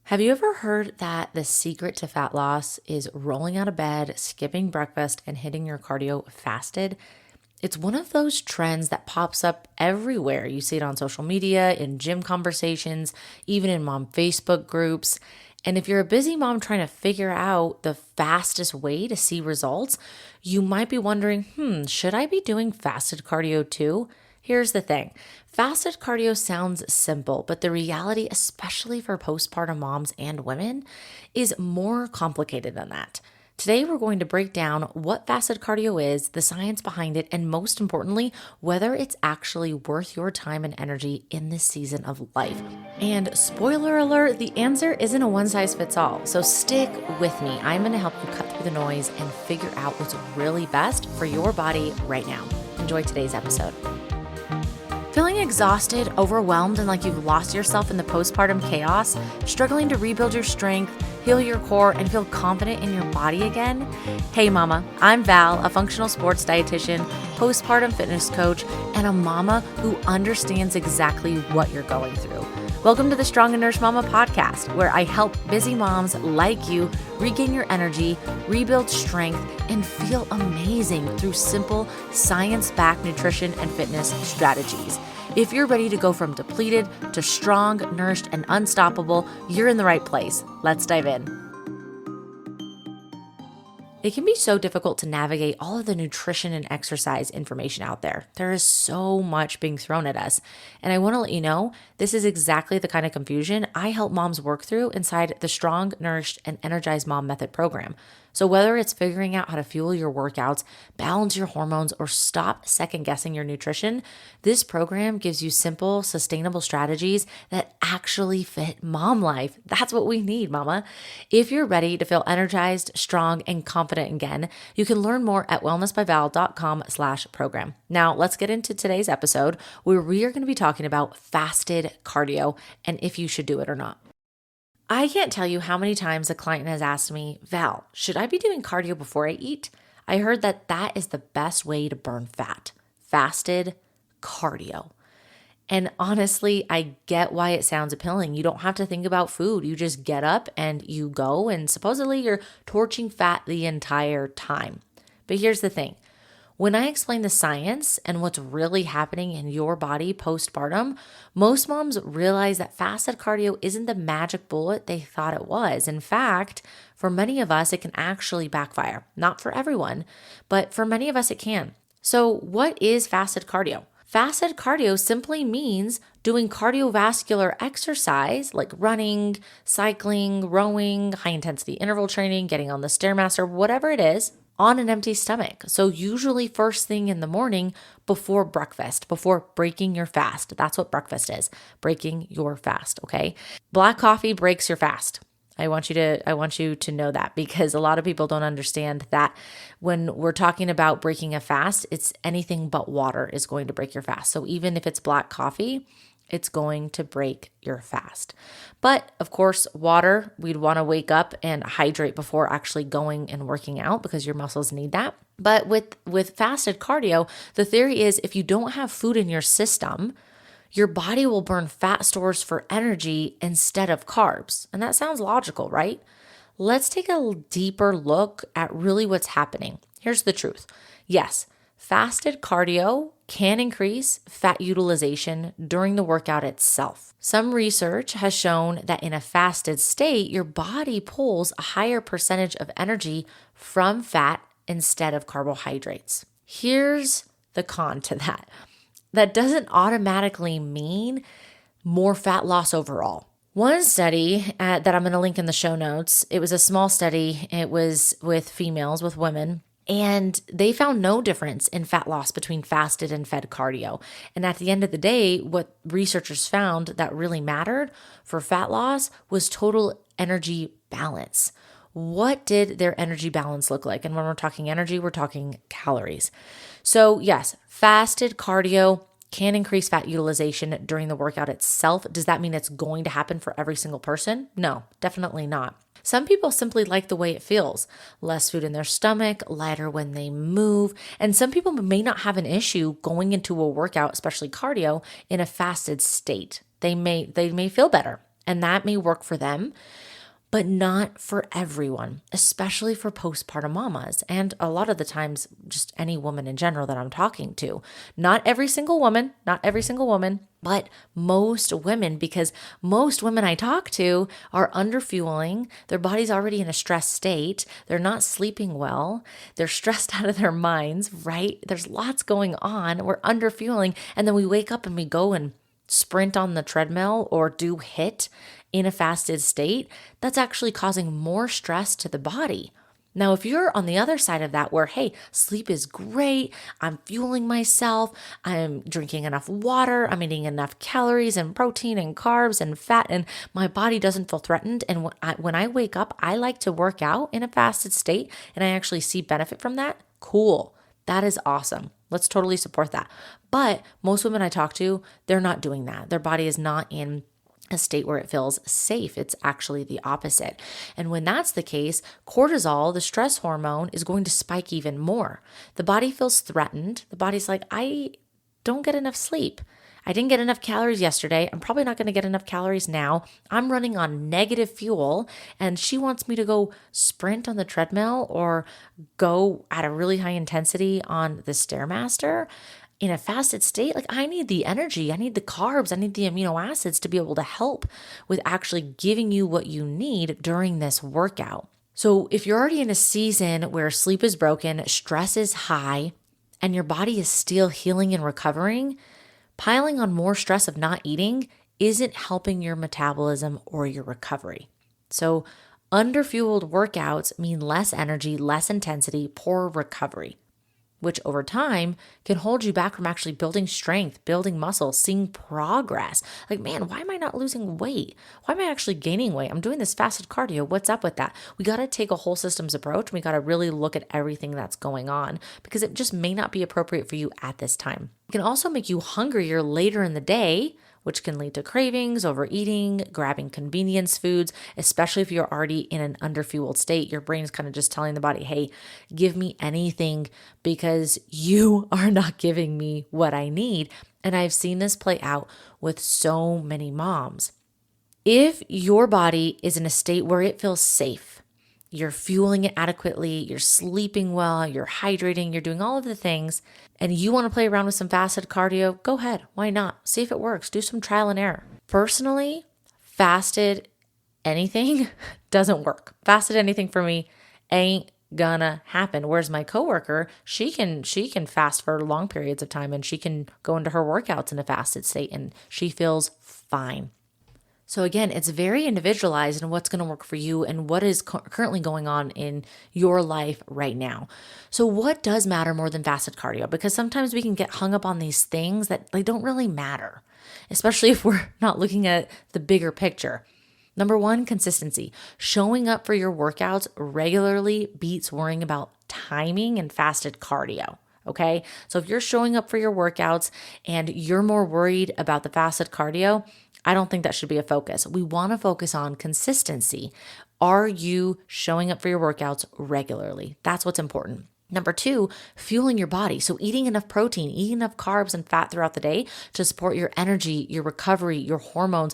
Have you ever heard that the secret to fat loss is rolling out of bed, skipping breakfast, and hitting your cardio fasted? It's one of those trends that pops up everywhere. You see it on social media, in gym conversations, even in mom Facebook groups. And if you're a busy mom trying to figure out the fastest way to see results, you might be wondering, should I be doing fasted cardio too? Here's the thing. Fasted cardio sounds simple, but the reality, especially for postpartum moms and women, is more complicated than that. Today, we're going to break down what fasted cardio is, the science behind it, and most importantly, whether it's actually worth your time and energy in this season of life. And spoiler alert, the answer isn't a one-size-fits-all. So stick with me. I'm going to help you cut through the noise and figure out what's really best for your body right now. Enjoy today's episode. Feeling exhausted, overwhelmed, and like you've lost yourself in the postpartum chaos, struggling to rebuild your strength, heal your core, and feel confident in your body again? Hey mama, I'm Val, a functional sports dietitian, postpartum fitness coach, and a mama who understands exactly what you're going through. Welcome to the Strong Nourished Momma Podcast, where I help busy moms like you regain your energy, rebuild strength, and feel amazing through simple, science-backed nutrition and fitness strategies. If you're ready to go from depleted to strong, nourished, and unstoppable, you're in the right place. Let's dive in. It can be so difficult to navigate all of the nutrition and exercise information out there. There is so much being thrown at us. And I want to let you know, this is exactly the kind of confusion I help moms work through inside the Strong, Nourished, and Energized Mom Method program. So whether it's figuring out how to fuel your workouts, balance your hormones, or stop second guessing your nutrition, this program gives you simple, sustainable strategies that actually fit mom life. That's what we need, mama. If you're ready to feel energized, strong, and confident again, you can learn more at wellnessbyval.com/program. Now let's get into today's episode where we are going to be talking about fasted cardio and if you should do it or not. I can't tell you how many times a client has asked me, Val, should I be doing cardio before I eat? I heard that is the best way to burn fat. Fasted cardio. And honestly, I get why it sounds appealing. You don't have to think about food. You just get up and you go, and supposedly you're torching fat the entire time. But here's the thing. When I explain the science and what's really happening in your body postpartum, most moms realize that fasted cardio isn't the magic bullet they thought it was. In fact, for many of us, it can actually backfire. Not for everyone, but for many of us, it can. So what is fasted cardio? Fasted cardio simply means doing cardiovascular exercise like running, cycling, rowing, high-intensity interval training, getting on the Stairmaster, whatever it is, on an empty stomach. So usually first thing in the morning before breakfast, before breaking your fast. That's what breakfast is, breaking your fast, okay? Black coffee breaks your fast. I want you to know that, because a lot of people don't understand that when we're talking about breaking a fast, it's anything but water is going to break your fast. So even if it's black coffee, it's going to break your fast. But of course, water, we'd want to wake up and hydrate before actually going and working out because your muscles need that. But with fasted cardio, the theory is if you don't have food in your system, your body will burn fat stores for energy instead of carbs. And that sounds logical, right? Let's take a deeper look at really what's happening. Here's the truth. Yes, fasted cardio can increase fat utilization during the workout itself. Some research has shown that in a fasted state, your body pulls a higher percentage of energy from fat instead of carbohydrates. Here's the con to that. That doesn't automatically mean more fat loss overall. One study that I'm going to link in the show notes, it was a small study. It was with females, with women, and they found no difference in fat loss between fasted and fed cardio. And at the end of the day, what researchers found that really mattered for fat loss was total energy balance. What did their energy balance look like? And when we're talking energy, we're talking calories. So yes, fasted cardio can increase fat utilization during the workout itself. Does that mean it's going to happen for every single person? No, definitely not. Some people simply like the way it feels. Less food in their stomach, lighter when they move. And some people may not have an issue going into a workout, especially cardio, in a fasted state. They may feel better. And that may work for them, but not for everyone, especially for postpartum mamas. And a lot of the times, just any woman in general that I'm talking to. Not every single woman, but most women, because most women I talk to are underfueling. Their body's already in a stress state. They're not sleeping well. They're stressed out of their minds, right? There's lots going on. We're underfueling. And then we wake up and we go and sprint on the treadmill or do HIIT in a fasted state. That's actually causing more stress to the body. Now, if you're on the other side of that where, hey, sleep is great, I'm fueling myself, I'm drinking enough water, I'm eating enough calories and protein and carbs and fat, and my body doesn't feel threatened. And when I wake up, I like to work out in a fasted state and I actually see benefit from that. Cool. That is awesome. Let's totally support that. But most women I talk to, they're not doing that. Their body is not in a state where it feels safe. It's actually the opposite. And when that's the case, cortisol, the stress hormone, is going to spike even more. The body feels threatened. The body's like, I don't get enough sleep. I didn't get enough calories yesterday. I'm probably not going to get enough calories now. I'm running on negative fuel, and she wants me to go sprint on the treadmill or go at a really high intensity on the Stairmaster in a fasted state. Like, I need the energy, I need the carbs, I need the amino acids to be able to help with actually giving you what you need during this workout. So if you're already in a season where sleep is broken, stress is high, and your body is still healing and recovering, piling on more stress of not eating isn't helping your metabolism or your recovery. So underfueled workouts mean less energy, less intensity, poor recovery, which over time can hold you back from actually building strength, building muscle, seeing progress. Like, man, why am I not losing weight? Why am I actually gaining weight? I'm doing this fasted cardio. What's up with that? We got to take a whole systems approach. We got to really look at everything that's going on because it just may not be appropriate for you at this time. It can also make you hungrier later in the day, which can lead to cravings, overeating, grabbing convenience foods, especially if you're already in an underfueled state. Your brain is kind of just telling the body, hey, give me anything because you are not giving me what I need. And I've seen this play out with so many moms. If your body is in a state where it feels safe, you're fueling it adequately, you're sleeping well, you're hydrating, you're doing all of the things, and you want to play around with some fasted cardio, go ahead. Why not? See if it works. Do some trial and error. Personally, fasted anything doesn't work. Fasted anything for me ain't gonna happen. Whereas my coworker, she can fast for long periods of time and she can go into her workouts in a fasted state and she feels fine. So again, it's very individualized in what's going to work for you and what is currently going on in your life right now. So what does matter more than fasted cardio? Because sometimes we can get hung up on these things that they don't really matter, especially if we're not looking at the bigger picture. Number one, consistency. Showing up for your workouts regularly beats worrying about timing and fasted cardio. Okay. So if you're showing up for your workouts and you're more worried about the fasted cardio, I don't think that should be a focus. We want to focus on consistency. Are you showing up for your workouts regularly? That's what's important. Number two, fueling your body. So eating enough protein, eating enough carbs and fat throughout the day to support your energy, your recovery, your hormones,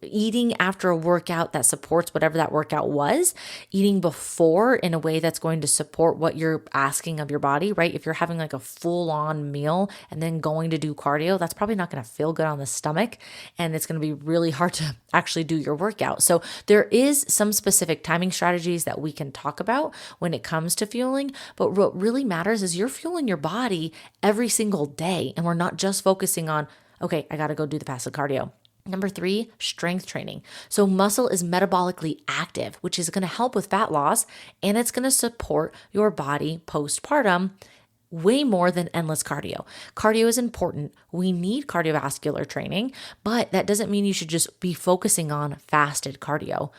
eating after a workout that supports whatever that workout was, eating before in a way that's going to support what you're asking of your body, right? If you're having like a full on meal and then going to do cardio, that's probably not going to feel good on the stomach. And it's going to be really hard to actually do your workout. So there is some specific timing strategies that we can talk about when it comes to fueling, but what really matters is you're fueling your body every single day. And we're not just focusing on, okay, I got to go do the fasted cardio. Number three, strength training. So muscle is metabolically active, which is going to help with fat loss, and it's going to support your body postpartum way more than endless cardio. Cardio is important. We need cardiovascular training, but that doesn't mean you should just be focusing on fasted cardio.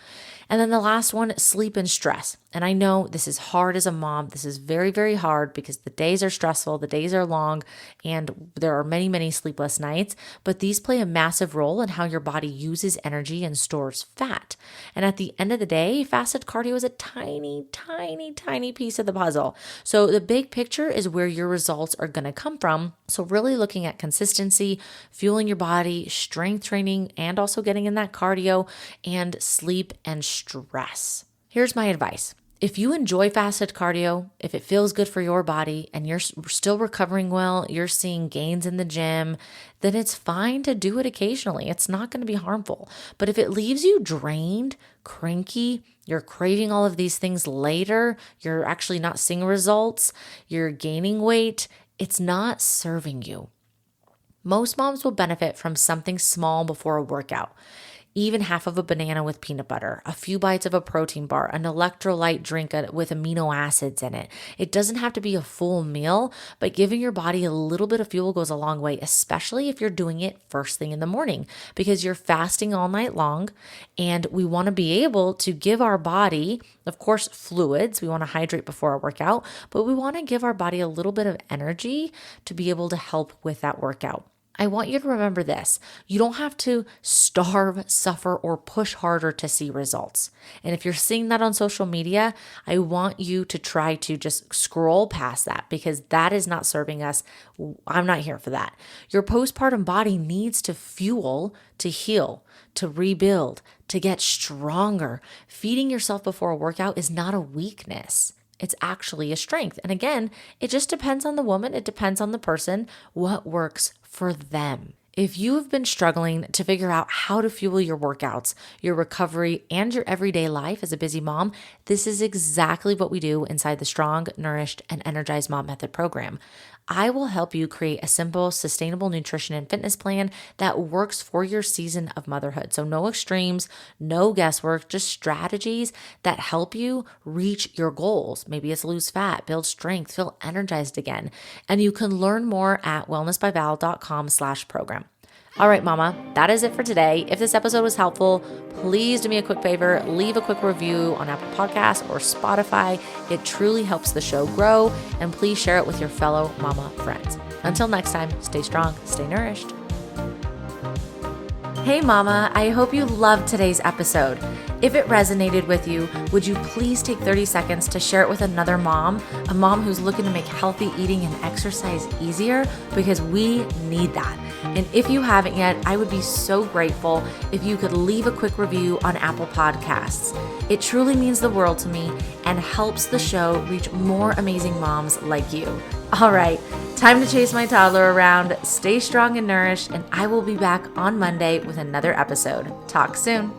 And then the last one, sleep and stress. And I know this is hard as a mom. This is very, very hard because the days are stressful, the days are long, and there are many, many sleepless nights. But these play a massive role in how your body uses energy and stores fat. And at the end of the day, fasted cardio is a tiny, tiny, tiny piece of the puzzle. So the big picture is where your results are going to come from. So really looking at consistency consistency, fueling your body, strength training, and also getting in that cardio, and sleep and stress. Here's my advice. If you enjoy fasted cardio, if it feels good for your body and you're still recovering well, you're seeing gains in the gym, then it's fine to do it occasionally. It's not going to be harmful. But if it leaves you drained, cranky, you're craving all of these things later, you're actually not seeing results, you're gaining weight, it's not serving you. Most moms will benefit from something small before a workout. Even half of a banana with peanut butter, a few bites of a protein bar, an electrolyte drink with amino acids in it. It doesn't have to be a full meal, but giving your body a little bit of fuel goes a long way, especially if you're doing it first thing in the morning, because you're fasting all night long. And we want to be able to give our body, of course, fluids. We want to hydrate before our workout, but we want to give our body a little bit of energy to be able to help with that workout. I want you to remember this. You don't have to starve, suffer, or push harder to see results. And if you're seeing that on social media, I want you to try to just scroll past that, because that is not serving us. I'm not here for that. Your postpartum body needs to fuel, to heal, to rebuild, to get stronger. Feeding yourself before a workout is not a weakness. It's actually a strength. And again, it just depends on the woman. It depends on the person, what works for them. If you have been struggling to figure out how to fuel your workouts, your recovery, and your everyday life as a busy mom, this is exactly what we do inside the Strong, Nourished, and Energized Mom Method program. I will help you create a simple, sustainable nutrition and fitness plan that works for your season of motherhood. So no extremes, no guesswork, just strategies that help you reach your goals. Maybe it's lose fat, build strength, feel energized again. And you can learn more at wellnessbyval.com/program. All right, mama, that is it for today. If this episode was helpful, please do me a quick favor, leave a quick review on Apple Podcasts or Spotify. It truly helps the show grow, and please share it with your fellow mama friends. Until next time, stay strong, stay nourished. Hey mama, I hope you loved today's episode. If it resonated with you, would you please take 30 seconds to share it with another mom, a mom who's looking to make healthy eating and exercise easier, because we need that. And if you haven't yet, I would be so grateful if you could leave a quick review on Apple Podcasts. It truly means the world to me and helps the show reach more amazing moms like you. All right, time to chase my toddler around. Stay strong and nourished, and I will be back on Monday with another episode. Talk soon.